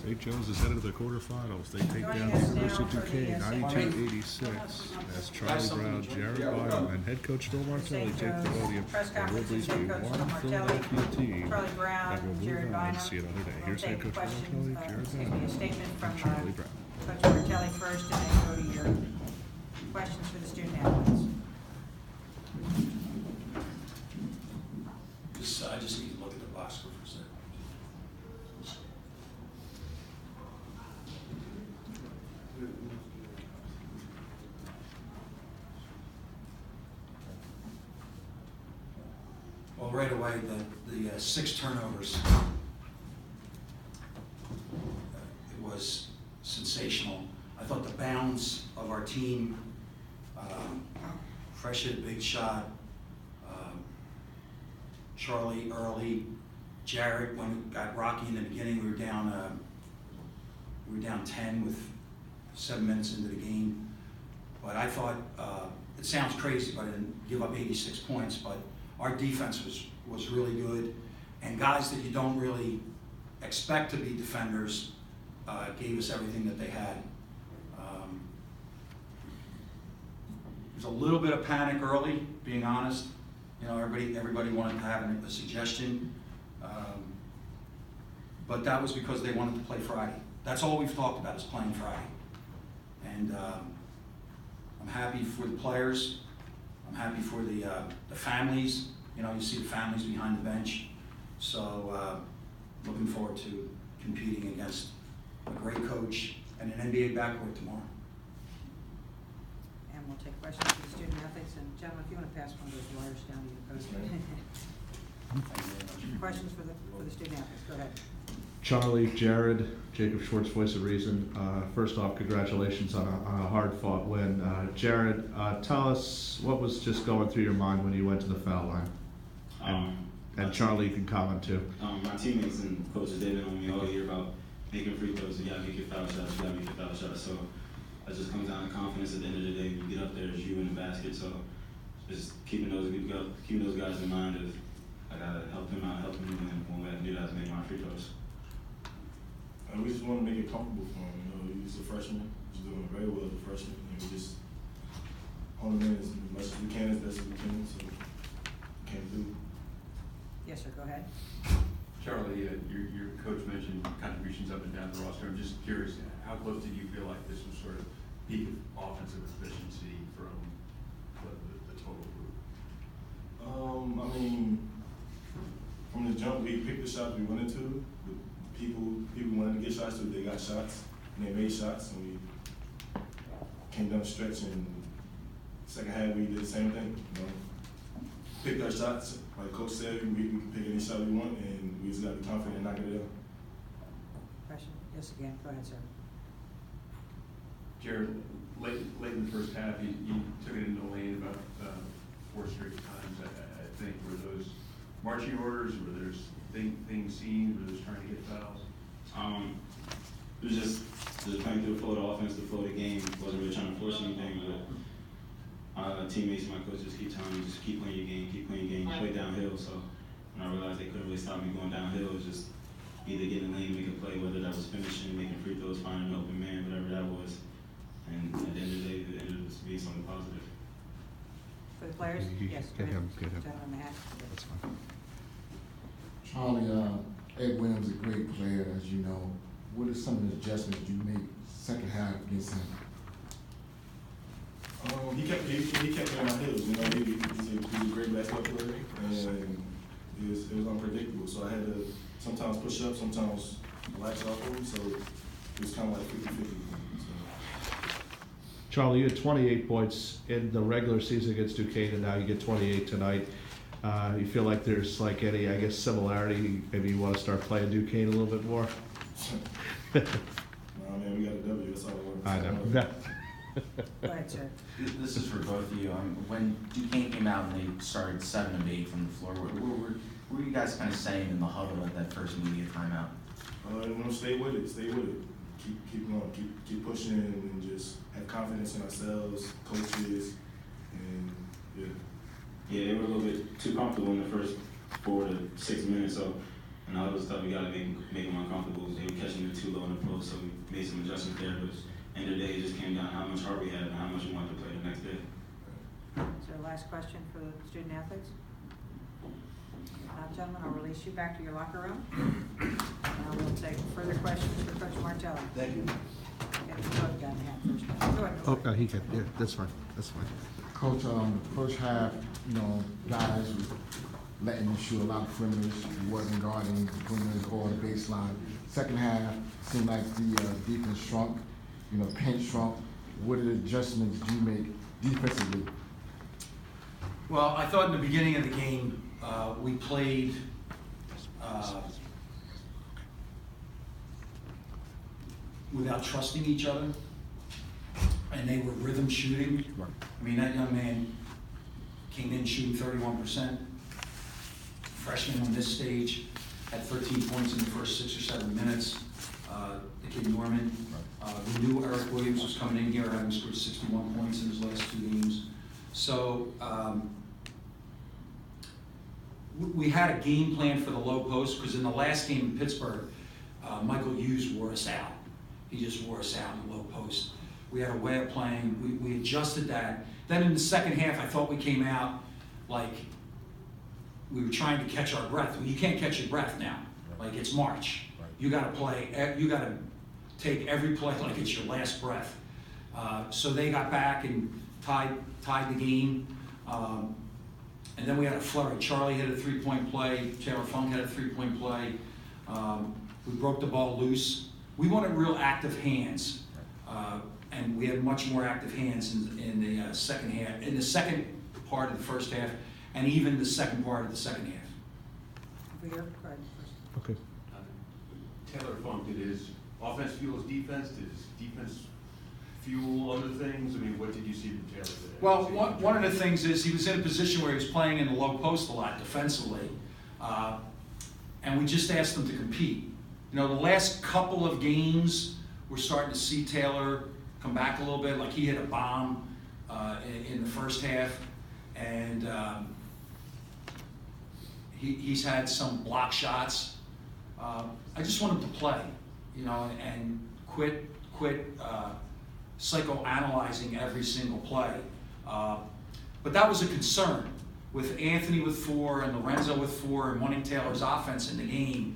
St. Joe's is headed to the quarterfinals. They take down Joining us the University now of for the, Duquesne, 92-86. As Charlie Brown, Jared Bynum, and head coach Phil Martelli take the podium. Press There will conference, be head coach one Phil Philadelphia Martelli, team Charlie that Brown, will Jared move on and Bynum. see another day. We'll Here's head take coach Phil questions, Martelli, Jared excuse me, a Bynum, statement from and Charlie Brown. Coach Martelli first, and then go to your questions for the student athletes. I just need to look at the box score for a second. Well, right away, the 6 turnovers, it was sensational. I thought the bounds of our team, Fresh hit a big shot, Charlie early, Jared, when it got rocky in the beginning, we were down 10 with 7 minutes into the game. But I thought, it sounds crazy, but I didn't give up 86 points, but our defense was really good. And guys that you don't really expect to be defenders gave us everything that they had. There's a little bit of panic early, being honest. You know, everybody wanted to have a suggestion, but that was because they wanted to play Friday. That's all we've talked about, is playing Friday. And I'm happy for the players. I'm happy for the families. You know, you see the families behind the bench. So looking forward to competing against a great coach and an NBA backcourt tomorrow. And we'll take questions for the student athletes. And gentlemen, if you want to pass one of those wires down to your coach. Thank you very much. Questions for the student athletes, go ahead. Charlie, Jared, Jacob Schwartz, Voice of Reason. First off, congratulations on a hard-fought win. Jared, tell us what was just going through your mind when you went to the foul line. And Charlie, you can comment too. My teammates and coaches, they've been on me all year about making free throws. You gotta make your foul shots. You gotta make your foul shots. So it just comes down to confidence. At the end of the day, you get up there, it's you in the basket. So just keeping those guys in mind of I gotta help him out, help him, and one way I can do that is make my free throws. And we just want to make it comfortable for him. You know, he's a freshman. He's doing very well as a freshman. And we just hone him in as much as we can, as best as we can. So we can't do. Yes, sir, go ahead. Charlie, your coach mentioned contributions up and down the roster. I'm just curious, how close did you feel like this was sort of peak offensive efficiency from the total group? I mean, from the jump, we picked the shots we went into. People wanted to get shots to, they got shots, and they made shots, and we came down the stretch, and second half we did the same thing. You know, picked our shots, like Coach said, we can pick any shot we want, and we just got to be confident and knock it down. Question? Yes, again, go ahead, sir. Jared, late in the first half, you took it into the lane about 4 straight times, I think. Were those marching orders? Were there things seen? Were those trying to get fouls? It was just playing through the flow of the offense, the flow of the game. Wasn't really trying to force anything, but teammates, my coach just keep telling me, just keep playing your game, play downhill. So when I realized they couldn't really stop me going downhill, it was just either get in the lane, make a play, whether that was finishing, making free throws, finding an open man, whatever that was. And at the end of the day, it ended up being something positive. For the players? Yes, go Get ahead. him. Gentleman, Matt. That's fine. Charlie, Ed Williams is a great player, as you know. What are some of the adjustments you made second half against him? He kept me on my heels. You know, he's a great basketball player, and it was unpredictable. So I had to sometimes push up, sometimes relax off of him. So it was kind of like 50-50. Charlie, you had 28 points in the regular season against Duquesne, and now you get 28 tonight. You feel like there's like any, I guess, similarity? Maybe you want to start playing Duquesne a little bit more? No, man, we got a W. That's all I want. I know. Go ahead, sir. This is for both of you. When Duquesne came out and they started 7 of 8 from the floor, what were you guys kind of saying in the huddle at that first media timeout? You know, stay with it. Keep going. Keep pushing, and just have confidence in ourselves, coaches, and yeah. Yeah, they were a little bit too comfortable in the first 4 to 6 minutes. So, and all those stuff, we got to make them uncomfortable. They were catching them too low in the adjustments there, but end of the day, it just came down to how much heart we had and how much we wanted to play the next day. Is there a last question for the student athletes? If not, gentlemen, I'll release you back to your locker room. Now we'll take further questions for Coach Martelli. Thank you. Get the vote down first. Go ahead. Oh, he can, yeah, that's fine, that's fine. Coach, first half, guys were letting you shoot a lot of perimeters. You wasn't guarding the perimeters or the baseline. Second half, seemed like the defense shrunk, paint shrunk. What are the adjustments do you make defensively? Well, I thought in the beginning of the game, we played without trusting each other, and they were rhythm shooting. I mean, that young man came in shooting 31%. Freshman on this stage had 13 points in the first 6 or 7 minutes. The kid Norman, we knew Eric Williams was coming in here, having scored 61 points in his last 2 games. So we had a game plan for the low post, because in the last game in Pittsburgh, Michael Hughes wore us out. He just wore us out in the low post. We had a way of playing. We adjusted that. Then in the second half, I thought we came out like we were trying to catch our breath. Well, you can't catch your breath now. Like, it's March. You got to play. You got to take every play like it's your last breath. So they got back and tied the game. And then we had a flurry. Charlie hit a 3-point play. Taylor Funk had a 3-point play. We broke the ball loose. We wanted real active hands, and we had much more active hands in the second half, in the second part of the first half, and even the second part of the second half. Go ahead first. Okay. Taylor Funk, did his offense fuel his defense? Did his defense fuel other things? I mean, what did you see from Taylor today? Well, one of the things is he was in a position where he was playing in the low post a lot defensively, and we just asked him to compete. The last couple of games, we're starting to see Taylor come back a little bit. Like, he hit a bomb in the first half, and he's had some block shots. I just want him to play, and quit psychoanalyzing every single play. But that was a concern with Anthony with 4 and Lorenzo with 4 and wanting Taylor's offense in the game.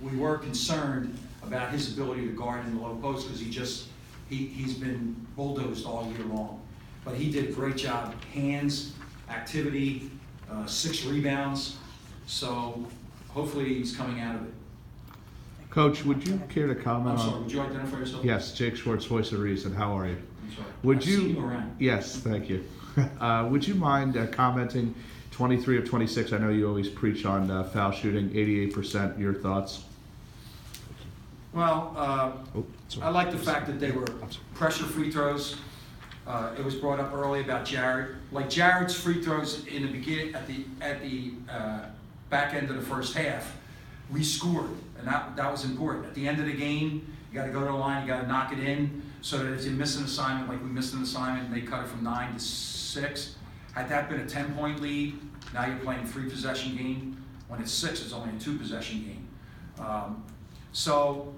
We were concerned about his ability to guard in the low post, because he's been bulldozed all year long. But he did a great job. Hands, activity, 6 rebounds. So hopefully he's coming out of it. Coach, would you care to comment I'm on? sorry, would you identify yourself? Yes, Jake Schwartz, Voice of Reason. How are you? I'm sorry. Would I've you? seen you around. Yes, thank you. Would you mind commenting? 23 of 26. I know you always preach on foul shooting. 88%. Your thoughts? Well, Oh, sorry. I like the fact that they were pressure free throws. It was brought up early about Jared. Like, Jared's free throws in the beginning, at the back end of the first half, we scored, and that was important. At the end of the game, you got to go to the line, you got to knock it in, so that if you miss an assignment, like we missed an assignment, and they cut it from 9 to 6. Had that been a 10-point lead, now you're playing a 3-possession game. When it's 6, it's only a 2-possession game. So,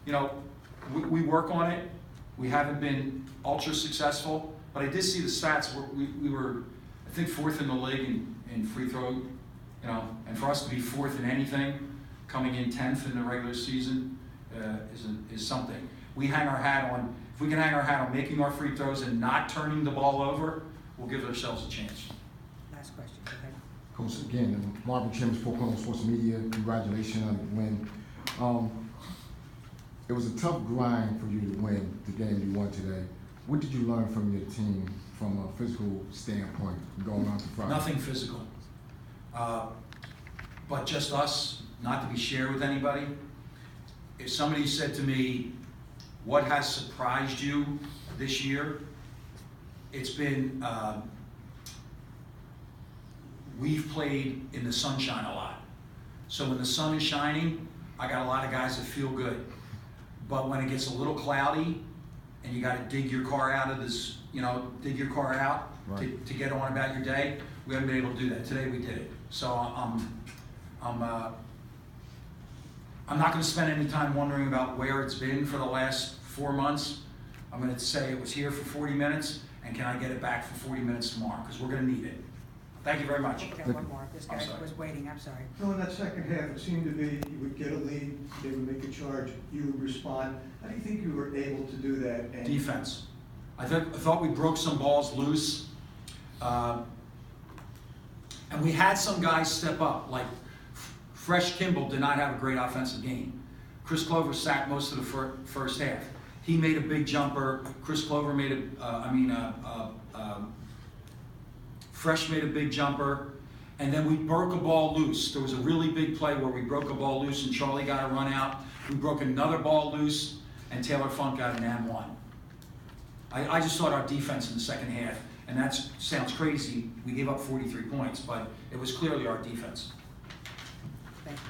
we work on it. We haven't been ultra successful, but I did see the stats. We were, I think, 4th in the league in free throw, and for us to be 4th in anything, coming in 10th in the regular season, is something. We hang our hat on. If we can hang our hat on making our free throws and not turning the ball over, we'll give ourselves a chance. Last question. Go ahead. Coach, again, Marvin Chambers, Postgame Sports Media. Congratulations on the win. It was a tough grind for you to win the game you won today. What did you learn from your team from a physical standpoint going on to Friday? Nothing physical, but just us, not to be shared with anybody. If somebody said to me, what has surprised you this year? It's been, we've played in the sunshine a lot. So when the sun is shining, I got a lot of guys that feel good. But when it gets a little cloudy and you got to dig your car out of this, dig your car out Right. to get on about your day, we haven't been able to do that. Today we did it. So I'm not gonna spend any time wondering about where it's been for the last 4 months. I'm gonna say it was here for 40 minutes, and can I get it back for 40 minutes tomorrow? Because we're gonna need it. Thank you very I much. think we got one more. This I'm guy sorry. was waiting, I'm sorry. No, in that second half, it seemed to be you would get a lead, they would make a charge, you would respond. How do you think you were able to do that? And Defense. I thought we broke some balls loose. And we had some guys step up, like Fresh Kimball did not have a great offensive game. Chris Clover sacked most of the first half. He made a big jumper. Chris Clover made Fresh made a big jumper. And then we broke a ball loose. There was a really big play where we broke a ball loose and Charlie got a run out. We broke another ball loose and Taylor Funk got an and-1. I just thought our defense in the second half, and that sounds crazy, we gave up 43 points, but it was clearly our defense. Thank you.